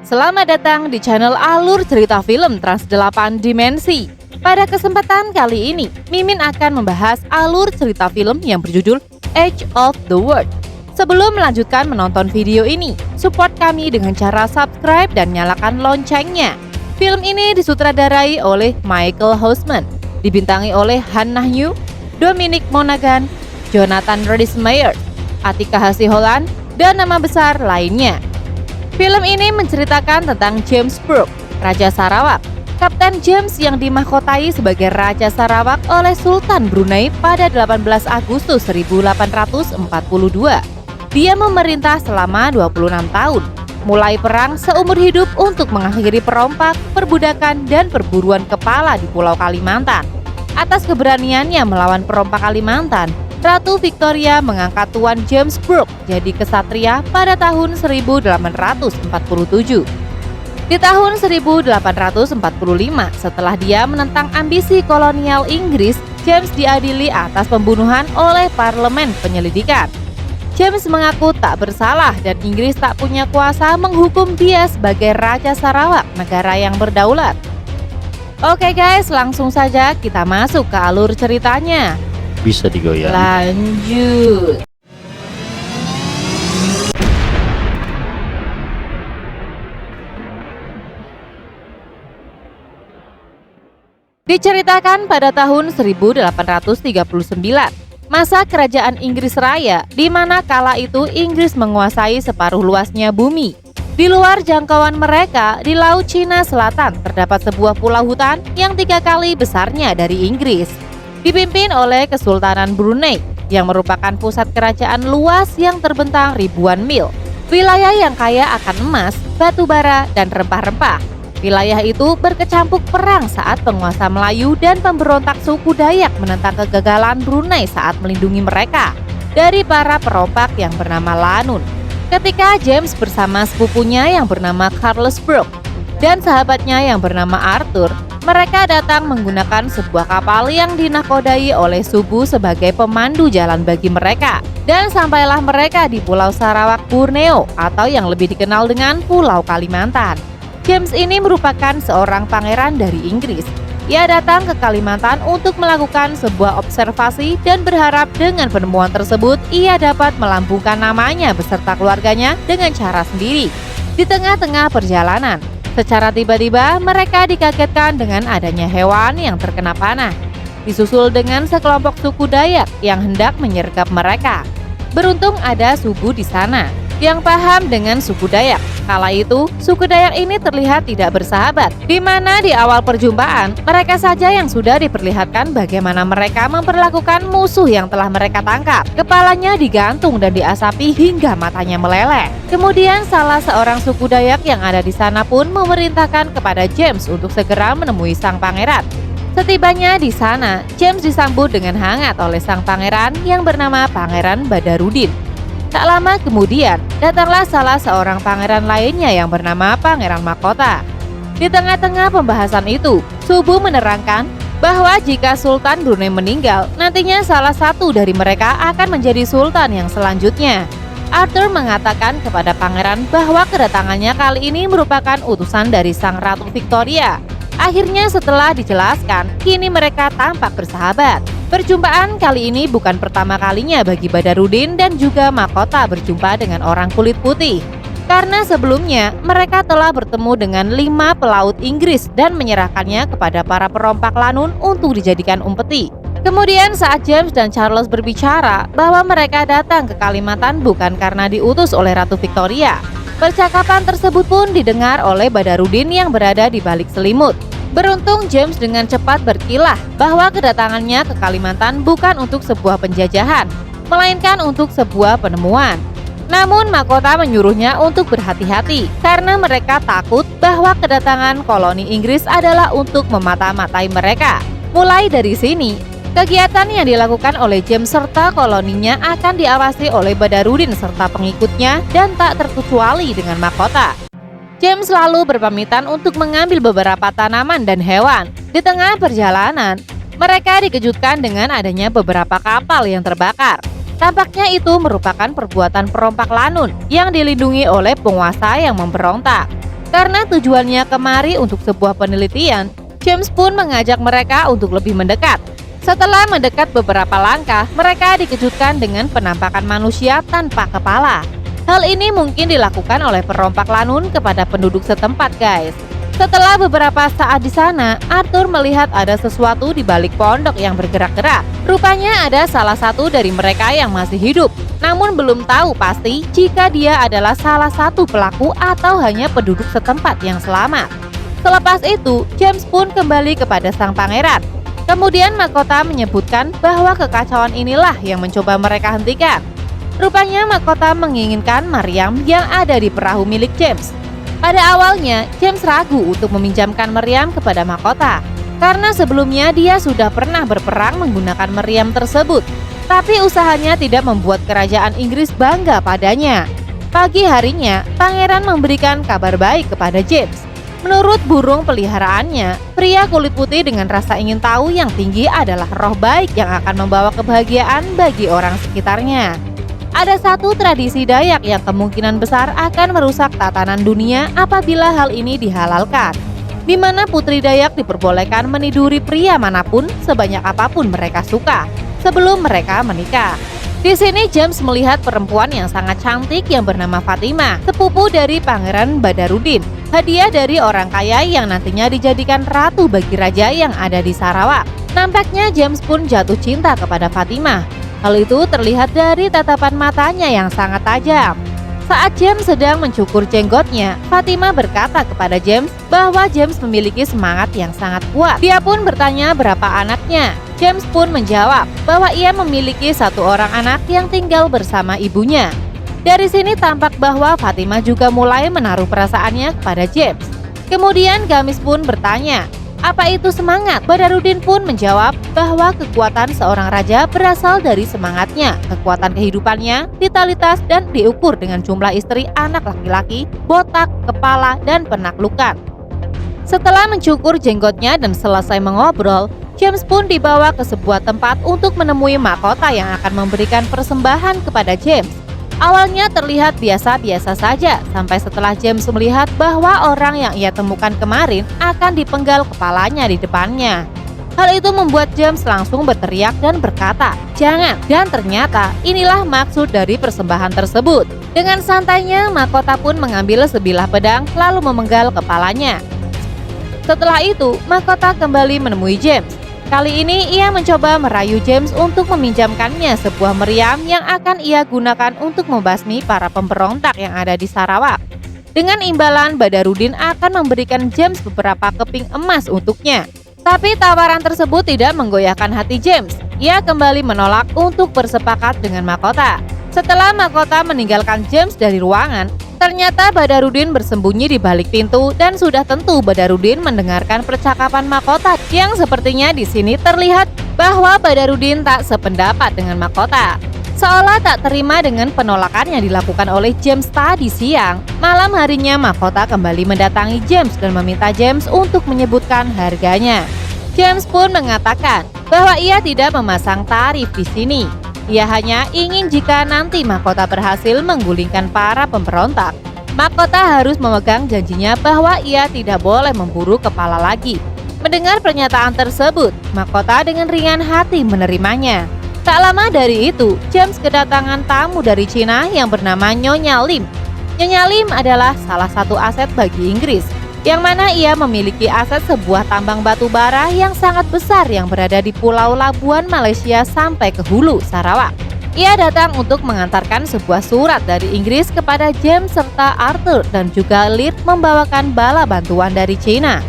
Selamat datang di channel Alur Cerita Film Trans 8 Dimensi. Pada kesempatan kali ini, Mimin akan membahas alur cerita film yang berjudul Edge of the World. Sebelum melanjutkan menonton video ini, support kami dengan cara subscribe dan nyalakan loncengnya. Film ini disutradarai oleh Michael Huisman, dibintangi oleh Han Nah-Yu, Dominic Monaghan, Jonathan Rhys-Meyers, Atika Hasiholan, dan nama besar lainnya. Film ini menceritakan tentang James Brooke, Raja Sarawak. Kapten James yang dimahkotai sebagai Raja Sarawak oleh Sultan Brunei pada 18 Agustus 1842. Dia memerintah selama 26 tahun, mulai perang seumur hidup untuk mengakhiri perompak, perbudakan, dan perburuan kepala di Pulau Kalimantan. Atas keberaniannya melawan perompak Kalimantan, Ratu Victoria mengangkat Tuan James Brooke jadi kesatria pada tahun 1847. Di tahun 1845, setelah dia menentang ambisi kolonial Inggris, James diadili atas pembunuhan oleh Parlemen Penyelidikan. James mengaku tak bersalah dan Inggris tak punya kuasa menghukum dia sebagai Raja Sarawak, negara yang berdaulat. Oke guys, langsung saja kita masuk ke alur ceritanya. Bisa digoyang. Lanjut. Diceritakan pada tahun 1839, masa kerajaan Inggris Raya, di mana kala itu Inggris menguasai separuh luasnya bumi. Di luar jangkauan mereka, di Laut Cina Selatan terdapat sebuah pulau hutan yang 3 kali besarnya dari Inggris, dipimpin oleh Kesultanan Brunei, yang merupakan pusat kerajaan luas yang terbentang ribuan mil. Wilayah yang kaya akan emas, batu bara, dan rempah-rempah. Wilayah itu berkecampuk perang saat penguasa Melayu dan pemberontak suku Dayak menentang kegagalan Brunei saat melindungi mereka dari para perompak yang bernama Lanun. Ketika James bersama sepupunya yang bernama Charles Brooke dan sahabatnya yang bernama Arthur, mereka datang menggunakan sebuah kapal yang dinakodai oleh suku sebagai pemandu jalan bagi mereka. Dan sampailah mereka di Pulau Sarawak, Borneo, atau yang lebih dikenal dengan Pulau Kalimantan. James ini merupakan seorang pangeran dari Inggris. Ia datang ke Kalimantan untuk melakukan sebuah observasi dan berharap dengan penemuan tersebut ia dapat melambungkan namanya beserta keluarganya dengan cara sendiri. Di tengah-tengah perjalanan, secara tiba-tiba mereka dikagetkan dengan adanya hewan yang terkena panah, disusul dengan sekelompok suku Dayak yang hendak menyergap mereka. Beruntung ada suku di sana yang paham dengan suku Dayak. Kala itu, suku Dayak ini terlihat tidak bersahabat, di mana di awal perjumpaan, mereka saja yang sudah diperlihatkan bagaimana mereka memperlakukan musuh yang telah mereka tangkap. Kepalanya digantung dan diasapi hingga matanya meleleh. Kemudian salah seorang suku Dayak yang ada di sana pun memerintahkan kepada James untuk segera menemui sang pangeran. Setibanya di sana, James disambut dengan hangat oleh sang pangeran yang bernama Pangeran Badarudin. Tak lama kemudian, datanglah salah seorang pangeran lainnya yang bernama Pangeran Mahkota. Di tengah-tengah pembahasan itu, Subu menerangkan bahwa jika Sultan Brunei meninggal, nantinya salah satu dari mereka akan menjadi sultan yang selanjutnya. Arthur mengatakan kepada pangeran bahwa kedatangannya kali ini merupakan utusan dari sang Ratu Victoria. Akhirnya setelah dijelaskan, kini mereka tampak bersahabat. Perjumpaan kali ini bukan pertama kalinya bagi Badarudin dan juga Mahkota berjumpa dengan orang kulit putih. Karena sebelumnya mereka telah bertemu dengan 5 pelaut Inggris dan menyerahkannya kepada para perompak Lanun untuk dijadikan umpeti. Kemudian saat James dan Charles berbicara bahwa mereka datang ke Kalimantan bukan karena diutus oleh Ratu Victoria, percakapan tersebut pun didengar oleh Badarudin yang berada di balik selimut. Beruntung James dengan cepat berkilah bahwa kedatangannya ke Kalimantan bukan untuk sebuah penjajahan, melainkan untuk sebuah penemuan. Namun Mahkota menyuruhnya untuk berhati-hati karena mereka takut bahwa kedatangan koloni Inggris adalah untuk memata-matai mereka. Mulai dari sini, kegiatan yang dilakukan oleh James serta koloninya akan diawasi oleh Badarudin serta pengikutnya dan tak terkecuali dengan Mahkota. James lalu berpamitan untuk mengambil beberapa tanaman dan hewan. Di tengah perjalanan, mereka dikejutkan dengan adanya beberapa kapal yang terbakar. Tampaknya itu merupakan perbuatan perompak Lanun yang dilindungi oleh penguasa yang memberontak. Karena tujuannya kemari untuk sebuah penelitian, James pun mengajak mereka untuk lebih mendekat. Setelah mendekat beberapa langkah, mereka dikejutkan dengan penampakan manusia tanpa kepala. Hal ini mungkin dilakukan oleh perompak lanun kepada penduduk setempat, guys. Setelah beberapa saat di sana, Arthur melihat ada sesuatu di balik pondok yang bergerak-gerak. Rupanya ada salah satu dari mereka yang masih hidup, namun belum tahu pasti jika dia adalah salah satu pelaku atau hanya penduduk setempat yang selamat. Selepas itu, James pun kembali kepada sang pangeran. Kemudian mahkota menyebutkan bahwa kekacauan inilah yang mencoba mereka hentikan. Rupanya mahkota menginginkan Maryam yang ada di perahu milik James. Pada awalnya, James ragu untuk meminjamkan Maryam kepada mahkota, karena sebelumnya dia sudah pernah berperang menggunakan Maryam tersebut. Tapi usahanya tidak membuat kerajaan Inggris bangga padanya. Pagi harinya, pangeran memberikan kabar baik kepada James. Menurut burung peliharaannya, pria kulit putih dengan rasa ingin tahu yang tinggi adalah roh baik yang akan membawa kebahagiaan bagi orang sekitarnya. Ada satu tradisi Dayak yang kemungkinan besar akan merusak tatanan dunia apabila hal ini dihalalkan, di mana putri Dayak diperbolehkan meniduri pria manapun sebanyak apapun mereka suka sebelum mereka menikah. Di sini James melihat perempuan yang sangat cantik yang bernama Fatima, sepupu dari Pangeran Badarudin, hadiah dari orang kaya yang nantinya dijadikan ratu bagi raja yang ada di Sarawak. Nampaknya James pun jatuh cinta kepada Fatima. Hal itu terlihat dari tatapan matanya yang sangat tajam. Saat James sedang mencukur jenggotnya, Fatima berkata kepada James bahwa James memiliki semangat yang sangat kuat. Dia pun bertanya berapa anaknya. James pun menjawab bahwa ia memiliki satu orang anak yang tinggal bersama ibunya. Dari sini tampak bahwa Fatima juga mulai menaruh perasaannya kepada James. Kemudian Gamis pun bertanya, apa itu semangat? Badarudin pun menjawab bahwa kekuatan seorang raja berasal dari semangatnya, kekuatan kehidupannya, vitalitas, dan diukur dengan jumlah istri, anak laki-laki, botak, kepala, dan penaklukan. Setelah mencukur jenggotnya dan selesai mengobrol, James pun dibawa ke sebuah tempat untuk menemui mahkota yang akan memberikan persembahan kepada James. Awalnya terlihat biasa-biasa saja, sampai setelah James melihat bahwa orang yang ia temukan kemarin akan dipenggal kepalanya di depannya. Hal itu membuat James langsung berteriak dan berkata, "Jangan!" Dan ternyata inilah maksud dari persembahan tersebut. Dengan santainya, mahkota pun mengambil sebilah pedang lalu memenggal kepalanya. Setelah itu, mahkota kembali menemui James. Kali ini ia mencoba merayu James untuk meminjamkannya sebuah meriam yang akan ia gunakan untuk membasmi para pemberontak yang ada di Sarawak. Dengan imbalan, Badarudin akan memberikan James beberapa keping emas untuknya. Tapi tawaran tersebut tidak menggoyahkan hati James. Ia kembali menolak untuk bersepakat dengan mahkota. Setelah mahkota meninggalkan James dari ruangan, ternyata Badarudin bersembunyi di balik pintu dan sudah tentu Badarudin mendengarkan percakapan mahkota yang sepertinya di sini terlihat bahwa Badarudin tak sependapat dengan mahkota. Seolah tak terima dengan penolakan yang dilakukan oleh James tadi siang, malam harinya mahkota kembali mendatangi James dan meminta James untuk menyebutkan harganya. James pun mengatakan bahwa ia tidak memasang tarif di sini. Ia hanya ingin jika nanti mahkota berhasil menggulingkan para pemberontak, mahkota harus memegang janjinya bahwa ia tidak boleh memburu kepala lagi. Mendengar pernyataan tersebut, mahkota dengan ringan hati menerimanya. Tak lama dari itu, James kedatangan tamu dari Cina yang bernama Nyonya Lim. Nyonya Lim adalah salah satu aset bagi Inggris, yang mana ia memiliki aset sebuah tambang batu bara yang sangat besar yang berada di Pulau Labuan, Malaysia sampai ke hulu Sarawak. Ia datang untuk mengantarkan sebuah surat dari Inggris kepada James serta Arthur dan juga Lear membawakan bala bantuan dari China.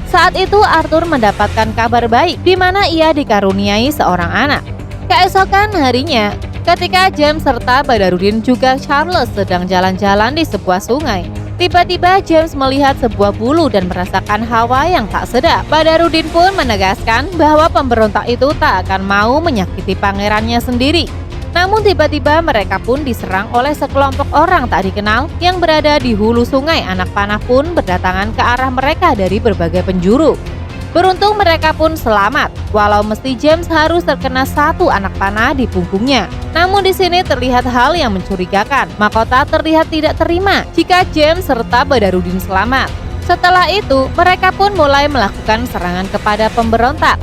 Saat itu Arthur mendapatkan kabar baik di mana ia dikaruniai seorang anak. Keesokan harinya, ketika James serta Badarudin juga Charles sedang jalan-jalan di sebuah sungai, tiba-tiba James melihat sebuah bulu dan merasakan hawa yang tak sedap. Badarudin pun menegaskan bahwa pemberontak itu tak akan mau menyakiti pangerannya sendiri. Namun tiba-tiba mereka pun diserang oleh sekelompok orang tak dikenal yang berada di hulu sungai. Anak panah pun berdatangan ke arah mereka dari berbagai penjuru. Beruntung mereka pun selamat, walau mesti James harus terkena satu anak panah di punggungnya. Namun di sini terlihat hal yang mencurigakan. Mahkota terlihat tidak terima jika James serta Badarudin selamat. Setelah itu, mereka pun mulai melakukan serangan kepada pemberontak.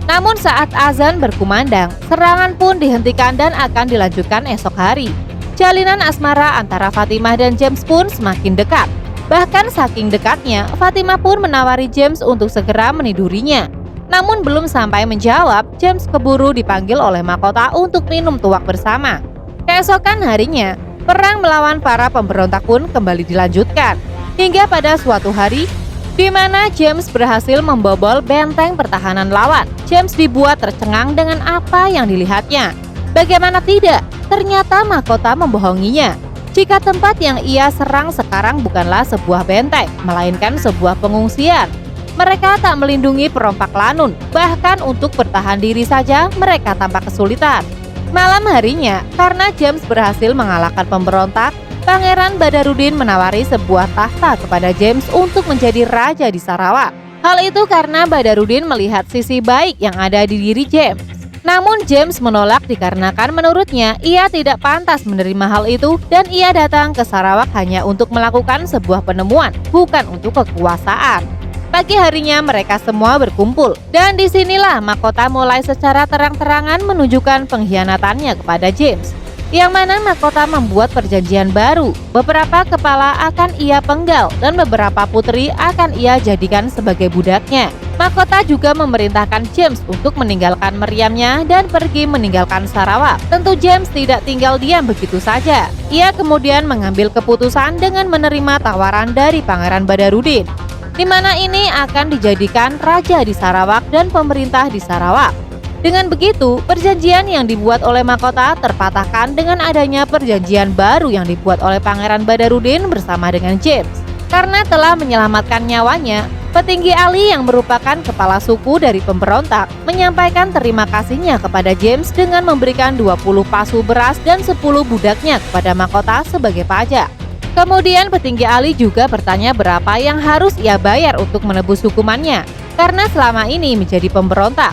Namun saat azan berkumandang, serangan pun dihentikan dan akan dilanjutkan esok hari. Jalinan asmara antara Fatimah dan James pun semakin dekat. Bahkan saking dekatnya, Fatimah pun menawari James untuk segera menidurinya. Namun belum sampai menjawab, James keburu dipanggil oleh mahkota untuk minum tuak bersama. Keesokan harinya, perang melawan para pemberontak pun kembali dilanjutkan. Hingga pada suatu hari, di mana James berhasil membobol benteng pertahanan lawan. James dibuat tercengang dengan apa yang dilihatnya. Bagaimana tidak, ternyata mahkota membohonginya. Jika tempat yang ia serang sekarang bukanlah sebuah benteng, melainkan sebuah pengungsian. Mereka tak melindungi perompak lanun, bahkan untuk bertahan diri saja mereka tampak kesulitan. Malam harinya, karena James berhasil mengalahkan pemberontak, Pangeran Badarudin menawari sebuah tahta kepada James untuk menjadi raja di Sarawak. Hal itu karena Badarudin melihat sisi baik yang ada di diri James. Namun James menolak dikarenakan menurutnya ia tidak pantas menerima hal itu dan ia datang ke Sarawak hanya untuk melakukan sebuah penemuan, bukan untuk kekuasaan. Pagi harinya mereka semua berkumpul dan disinilah mahkota mulai secara terang-terangan menunjukkan pengkhianatannya kepada James. Yang mana mahkota membuat perjanjian baru, beberapa kepala akan ia penggal dan beberapa putri akan ia jadikan sebagai budaknya. Mahkota juga memerintahkan James untuk meninggalkan meriamnya dan pergi meninggalkan Sarawak. Tentu James tidak tinggal diam begitu saja. Ia kemudian mengambil keputusan dengan menerima tawaran dari Pangeran Badarudin, di mana ini akan dijadikan raja di Sarawak dan pemerintah di Sarawak. Dengan begitu, perjanjian yang dibuat oleh mahkota terpatahkan dengan adanya perjanjian baru yang dibuat oleh Pangeran Badarudin bersama dengan James. Karena telah menyelamatkan nyawanya, petinggi Ali yang merupakan kepala suku dari pemberontak menyampaikan terima kasihnya kepada James dengan memberikan 20 pasu beras dan 10 budaknya kepada mahkota sebagai pajak. Kemudian petinggi Ali juga bertanya berapa yang harus ia bayar untuk menebus hukumannya karena selama ini menjadi pemberontak.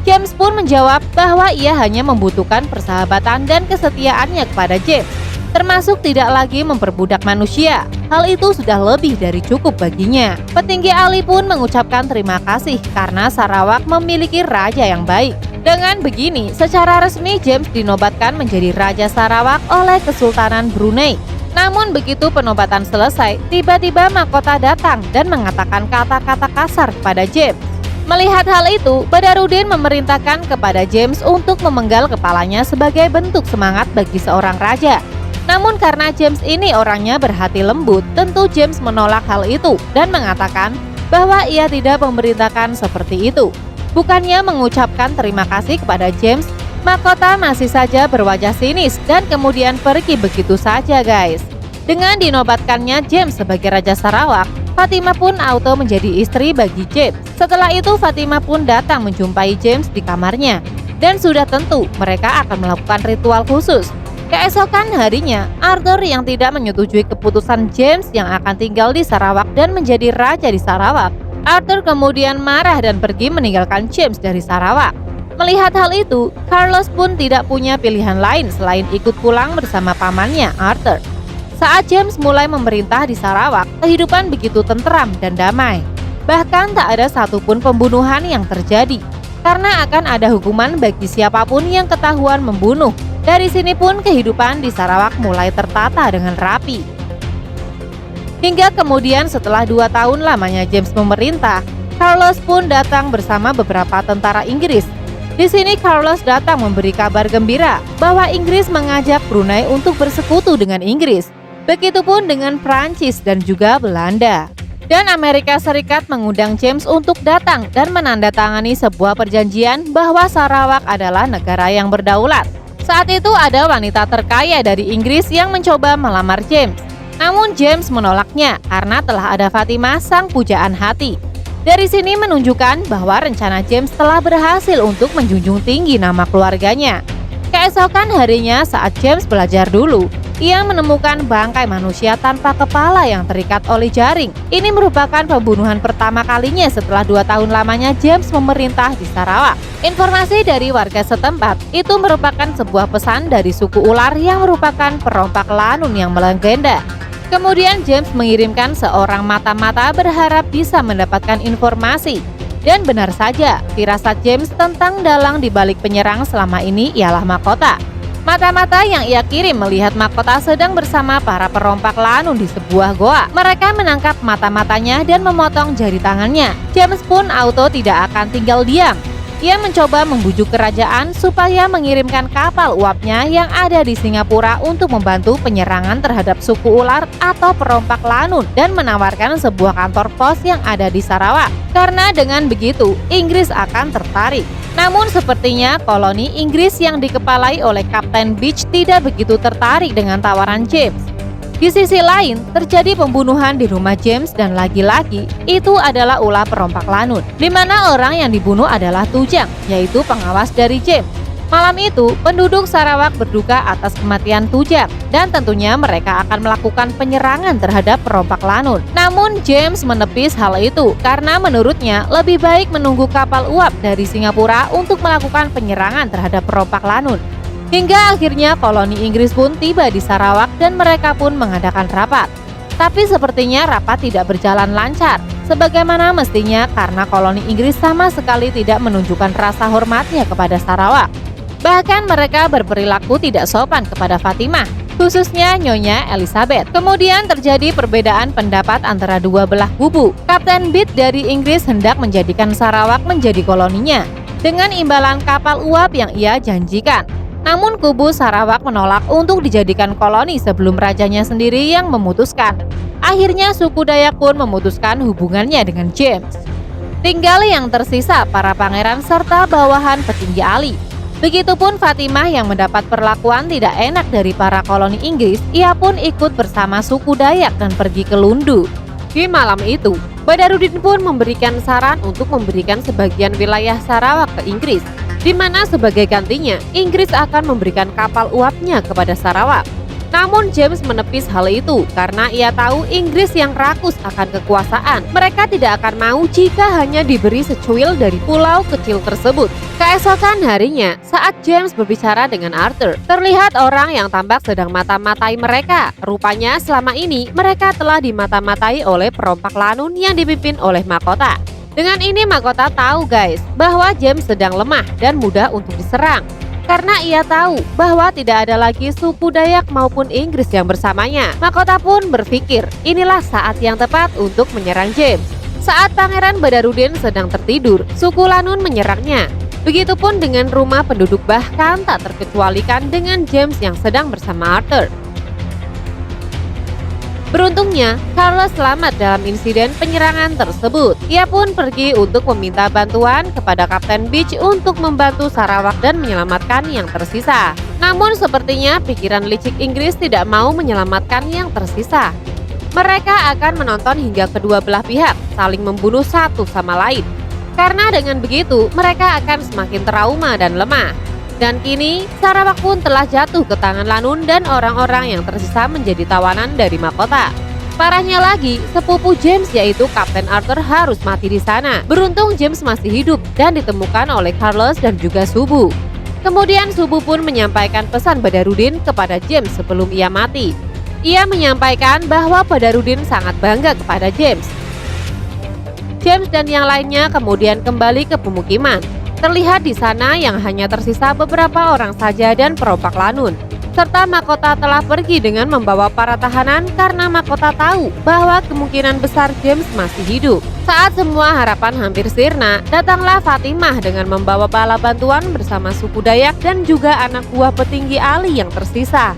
James pun menjawab bahwa ia hanya membutuhkan persahabatan dan kesetiaannya kepada James, termasuk tidak lagi memperbudak manusia. Hal itu sudah lebih dari cukup baginya. Petinggi Ali pun mengucapkan terima kasih karena Sarawak memiliki raja yang baik. Dengan begini, secara resmi James dinobatkan menjadi Raja Sarawak oleh Kesultanan Brunei. Namun begitu penobatan selesai, tiba-tiba mahkota datang dan mengatakan kata-kata kasar kepada James. Melihat hal itu, Badarudin memerintahkan kepada James untuk memenggal kepalanya sebagai bentuk semangat bagi seorang raja. Namun karena James ini orangnya berhati lembut, tentu James menolak hal itu dan mengatakan bahwa ia tidak memerintahkan seperti itu. Bukannya mengucapkan terima kasih kepada James, mahkota masih saja berwajah sinis dan kemudian pergi begitu saja guys. Dengan dinobatkannya James sebagai Raja Sarawak, Fatimah pun auto menjadi istri bagi James. Setelah itu Fatimah pun datang menjumpai James di kamarnya dan sudah tentu mereka akan melakukan ritual khusus. Keesokan harinya, Arthur yang tidak menyetujui keputusan James yang akan tinggal di Sarawak dan menjadi raja di Sarawak. Arthur kemudian marah dan pergi meninggalkan James dari Sarawak. Melihat hal itu, Carlos pun tidak punya pilihan lain selain ikut pulang bersama pamannya Arthur. Saat James mulai memerintah di Sarawak, kehidupan begitu tentram dan damai. Bahkan tak ada satupun pembunuhan yang terjadi, karena akan ada hukuman bagi siapapun yang ketahuan membunuh. Dari sini pun kehidupan di Sarawak mulai tertata dengan rapi. Hingga kemudian setelah 2 tahun lamanya James memerintah, Carlos pun datang bersama beberapa tentara Inggris. Di sini Carlos datang memberi kabar gembira bahwa Inggris mengajak Brunei untuk bersekutu dengan Inggris. Begitupun dengan Prancis dan juga Belanda. Dan Amerika Serikat mengundang James untuk datang dan menandatangani sebuah perjanjian bahwa Sarawak adalah negara yang berdaulat. Saat itu ada wanita terkaya dari Inggris yang mencoba melamar James. Namun James menolaknya karena telah ada Fatimah sang pujaan hati. Dari sini menunjukkan bahwa rencana James telah berhasil untuk menjunjung tinggi nama keluarganya. Keesokan harinya saat James belajar dulu, ia menemukan bangkai manusia tanpa kepala yang terikat oleh jaring. Ini merupakan pembunuhan pertama kalinya setelah 2 tahun lamanya James memerintah di Sarawak. Informasi dari warga setempat itu merupakan sebuah pesan dari suku ular yang merupakan perompak lanun yang melegenda. Kemudian James mengirimkan seorang mata-mata berharap bisa mendapatkan informasi. Dan benar saja, firasat James tentang dalang di balik penyerang selama ini ialah mahkota. Mata-mata yang ia kirim melihat mahkota sedang bersama para perompak lanun di sebuah goa. Mereka menangkap mata-matanya dan memotong jari tangannya. James pun auto tidak akan tinggal diam. Ia mencoba membujuk kerajaan supaya mengirimkan kapal uapnya yang ada di Singapura untuk membantu penyerangan terhadap suku ular atau perompak lanun dan menawarkan sebuah kantor pos yang ada di Sarawak. Karena dengan begitu, Inggris akan tertarik. Namun sepertinya koloni Inggris yang dikepalai oleh Kapten Beach tidak begitu tertarik dengan tawaran James. Di sisi lain, terjadi pembunuhan di rumah James dan lagi-lagi itu adalah ulah perompak lanun, di mana orang yang dibunuh adalah Tujang, yaitu pengawas dari James. Malam itu, penduduk Sarawak berduka atas kematian Tujang dan tentunya mereka akan melakukan penyerangan terhadap perompak lanun. Namun James menepis hal itu karena menurutnya lebih baik menunggu kapal uap dari Singapura untuk melakukan penyerangan terhadap perompak lanun. Hingga akhirnya koloni Inggris pun tiba di Sarawak dan mereka pun mengadakan rapat. Tapi sepertinya rapat tidak berjalan lancar, sebagaimana mestinya karena koloni Inggris sama sekali tidak menunjukkan rasa hormatnya kepada Sarawak. Bahkan mereka berperilaku tidak sopan kepada Fatimah, khususnya Nyonya Elizabeth. Kemudian terjadi perbedaan pendapat antara dua belah kubu. Kapten Beach dari Inggris hendak menjadikan Sarawak menjadi koloninya, dengan imbalan kapal uap yang ia janjikan. Namun kubu Sarawak menolak untuk dijadikan koloni sebelum rajanya sendiri yang memutuskan. Akhirnya suku Dayak pun memutuskan hubungannya dengan James. Tinggal yang tersisa para pangeran serta bawahan petinggi Ali. Begitupun Fatimah yang mendapat perlakuan tidak enak dari para koloni Inggris, ia pun ikut bersama suku Dayak dan pergi ke Lundu. Di malam itu, Badarudin pun memberikan saran untuk memberikan sebagian wilayah Sarawak ke Inggris, di mana sebagai gantinya Inggris akan memberikan kapal uapnya kepada Sarawak. Namun James menepis hal itu karena ia tahu Inggris yang rakus akan kekuasaan. Mereka tidak akan mau jika hanya diberi secuil dari pulau kecil tersebut. Keesokan harinya, saat James berbicara dengan Arthur, terlihat orang yang tampak sedang mata-matai mereka. Rupanya selama ini mereka telah dimata-matai oleh perompak lanun yang dipimpin oleh mahkota. Dengan ini mahkota tahu guys, bahwa James sedang lemah dan mudah untuk diserang. Karena ia tahu bahwa tidak ada lagi suku Dayak maupun Inggris yang bersamanya. Mahkota pun berpikir, inilah saat yang tepat untuk menyerang James. Saat Pangeran Badarudin sedang tertidur, suku Lanun menyerangnya. Begitupun dengan rumah penduduk, bahkan tak terkecualikan dengan James yang sedang bersama Arthur. Beruntungnya, Carlos selamat dalam insiden penyerangan tersebut. Ia pun pergi untuk meminta bantuan kepada Kapten Beach untuk membantu Sarawak dan menyelamatkan yang tersisa. Namun sepertinya pikiran licik Inggris tidak mau menyelamatkan yang tersisa. Mereka akan menonton hingga kedua belah pihak saling membunuh satu sama lain. Karena dengan begitu, mereka akan semakin trauma dan lemah. Dan kini, Sarawak pun telah jatuh ke tangan Lanun dan orang-orang yang tersisa menjadi tawanan dari mahkota. Parahnya lagi, sepupu James yaitu Kapten Arthur harus mati di sana. Beruntung James masih hidup dan ditemukan oleh Carlos dan juga Subu. Kemudian Subu pun menyampaikan pesan Badarudin kepada James sebelum ia mati. Ia menyampaikan bahwa Badarudin sangat bangga kepada James. James dan yang lainnya kemudian kembali ke pemukiman. Terlihat di sana yang hanya tersisa beberapa orang saja dan perompak Lanun. Serta mahkota telah pergi dengan membawa para tahanan karena mahkota tahu bahwa kemungkinan besar James masih hidup. Saat semua harapan hampir sirna, datanglah Fatimah dengan membawa bala bantuan bersama suku Dayak dan juga anak buah petinggi Ali yang tersisa.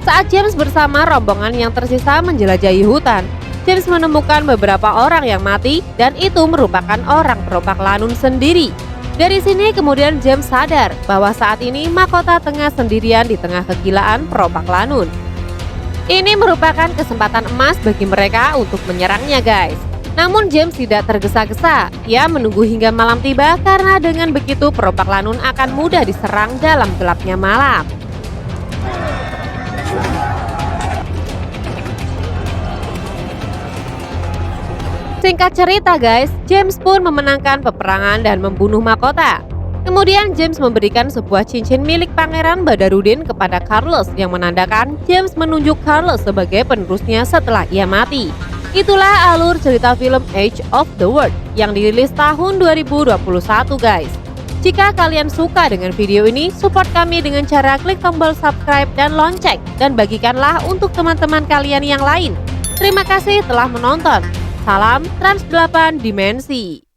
Saat James bersama rombongan yang tersisa menjelajahi hutan, James menemukan beberapa orang yang mati dan itu merupakan orang perompak Lanun sendiri. Dari sini kemudian James sadar bahwa saat ini mahkota tengah sendirian di tengah kegilaan perompak Lanun. Ini merupakan kesempatan emas bagi mereka untuk menyerangnya guys. Namun James tidak tergesa-gesa. Ia menunggu hingga malam tiba karena dengan begitu perompak lanun akan mudah diserang dalam gelapnya malam. Singkat cerita guys, James pun memenangkan peperangan dan membunuh mahkota. Kemudian James memberikan sebuah cincin milik Pangeran Badarudin kepada Carlos yang menandakan James menunjuk Carlos sebagai penerusnya setelah ia mati. Itulah alur cerita film Age of the World yang dirilis tahun 2021 guys. Jika kalian suka dengan video ini, support kami dengan cara klik tombol subscribe dan lonceng, dan bagikanlah untuk teman-teman kalian yang lain. Terima kasih telah menonton. Salam Trans 8 Dimensi.